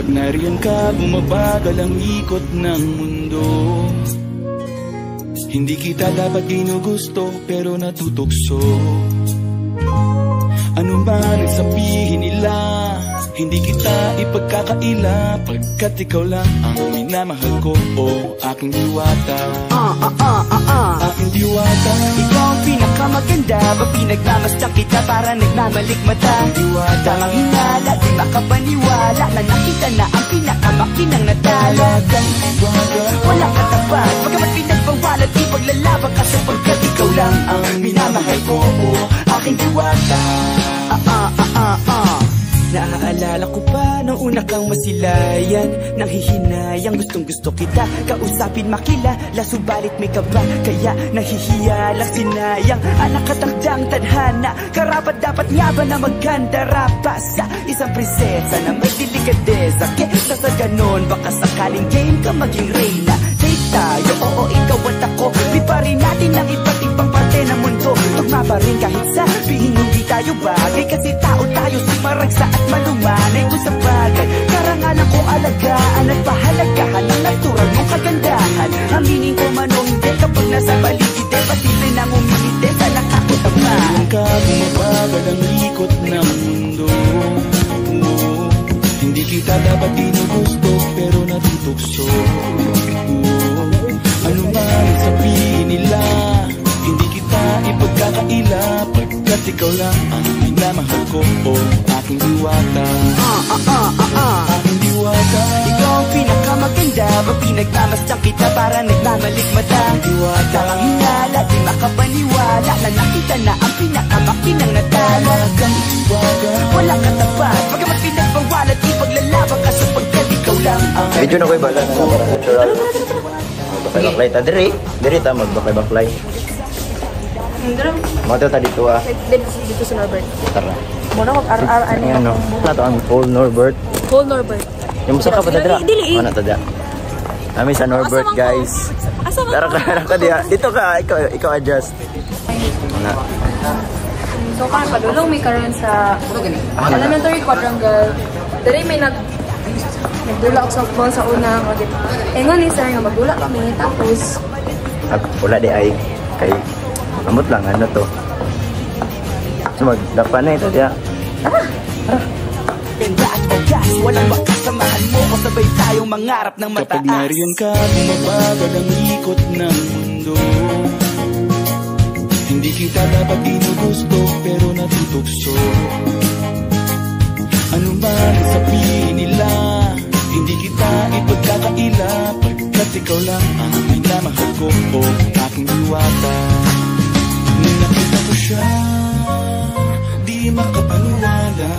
Kapag nariyan ka, bumabagal ang ikot ng mundo. Hindi kita dapat ginugusto, pero natutukso. Ano man ang sabihin nila, hindi kita ipagkakaila, pagkat ikaw lang ang minamahal ko, o aking diwata. Aking diwata. Ikaw ang pinakamaganda, pag pinagmamasdan kita para nagmamalikmata. Diwata. Tamang hinala, di makapaniwala na nakita na ang pinakamakinang natala. Diwata. Walang katapat, pagkamat pinagbawalat, di paglalaban ka sapagkat ikaw lang ang minamahal ko, o aking diwata. Naaalala ko pa nung una kang masilayan, nang hihinayang gustong gusto kita kausapin makilala, subalit may kaba, kaya nahihiya lang sinayang. Anak katakdang tadhana, karapat dapat nga ba na maganda rapa sa isang prinsesa na may delikadeza. Kesa sa ganon, baka sakaling game ka maging reyna. Take tayo, oo ikaw at ako, liparin natin ang iba't ibang parte ng mundo. Tugma pa rin kahit sabihin hindi tayo bagay, kasi tao tayo sumaragsa at malumanay ko sa bagay. Karangalan ko alagaan at pahalagahan ang natural mong kagandahan. Aminin ko man o hindi kapag nasa paligid, patili nang umilite sa nakakutama. Nariyan ka, bumabagal ang ikot ng mundo. Hindi kita dapat ginugusto, pero natutukso. Ano man ang sabihin nila, hindi kita ipagkakaila, pagkat ikaw lang ang minamahal ko, o aking diwata. Aking diwata. Ikaw ang pinakamaganda, pag pinagmamasdan kita para nagmamalikmata. Diwata. Tamang hinala, di makapaniwala na nakita na ang pinakamakinang natala. Diwata. Walang katapat, pagkamat pinagbawalat, di paglalaban ka sapagkat ikaw lang ang medyo na ko'y bala na para natural. Baklay ta diri ta magbaklay. Mato ta dito dito sa Norbert. Tara. Muna ko RR ano to ang Whole Norbert. Whole Norbert. Yung sa ka pa dira. Mana ta dira. Kami sa Norbert guys. Tara ka diha. Dito ka ikaw adjust. Mana. So kan padulong may karon sa elementary quadrangle. Diri may nagdula ako sa ball sa una ko dito. Ingon ni sir nga magdula kami tapos wala di ay kay amot lang ano to. So magdapan na ito diya. ganda at ogas, walang makasamahan mo kung sabay tayong mangarap ng mataas. Kapag nariyan ka, bumabagal ang ikot ng mundo. Hindi kita dapat ginugusto, pero natutukso. Ano man sabihin nila, hindi kita ipagkakaila, pagkat ikaw lang ang minamahal ko, o aking diwata. Nung nakita ko siya, di makapaniwala.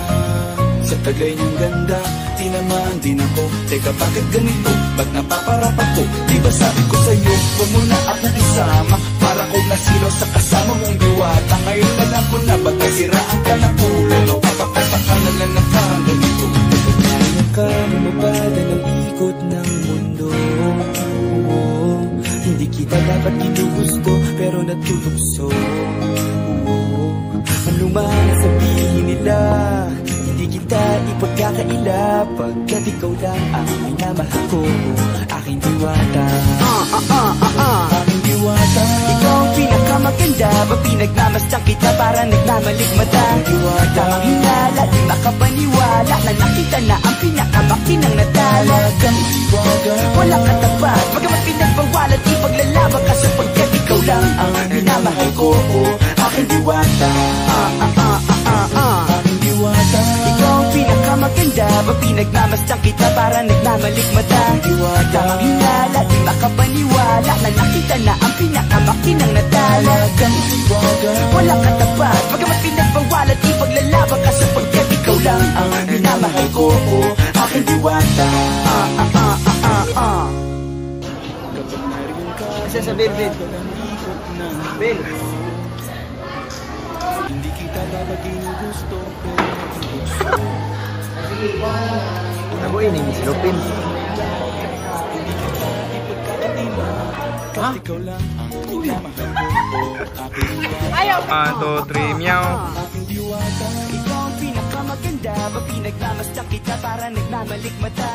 Sa tagay niyang ganda, tinamaan din ako. Teka, bakit ganito? Ba't napaparap ako? Di ba sabi ko sa'yo, huwag mo na akong isama, para kong nasilaw sa kasama mong diwata. Ngayon alam ko na ba't nasiraan ka ng ulo, no? Papapatakan na lang ng parang ganito. Kaya ka bumabada ng ikot ng mundo. Hindi kita dapat ginugusto, pero natutukso. Ano man sabihin nila, hindi kita ipagkakaila, pagkat ikaw lang ang minamahal ko, aking diwata. Aking diwata. Ikaw ang pinakamaganda, pag pinagmamasdan kita para nagmamalikmata. Tamang hinala, di makapaniwala na nakita na ang pinakamakinang natala. Walang katapat, pagkamat pinagbawalat, di paglalaban ka sapagkat ikaw lang ang minamahal ko, aking diwata. Aking diwata. Ikaw ang pinakamaganda, pag pinagmamasdan kita para nagmamalikmata. Tamang hinala, di makapaniwala na nakita na ang pinakamakinang natala. Walang katapat, pagkamat pinagbawalat, di paglalaban ka sapagkat ikaw lang ang minamahal ko, aking diwata. Isa sa Bill. Bill. Hindi kita dapat ginugusto, pero natutukso. Ako ini si Lupin. Ha? Ikaw lang ang minamahal ko, aking diwata. Ayaw. 1, 2, 3, meow. Aking diwata. Ikaw ang pinakamaganda, pag nagmamasdan kita para nagmamalik mata.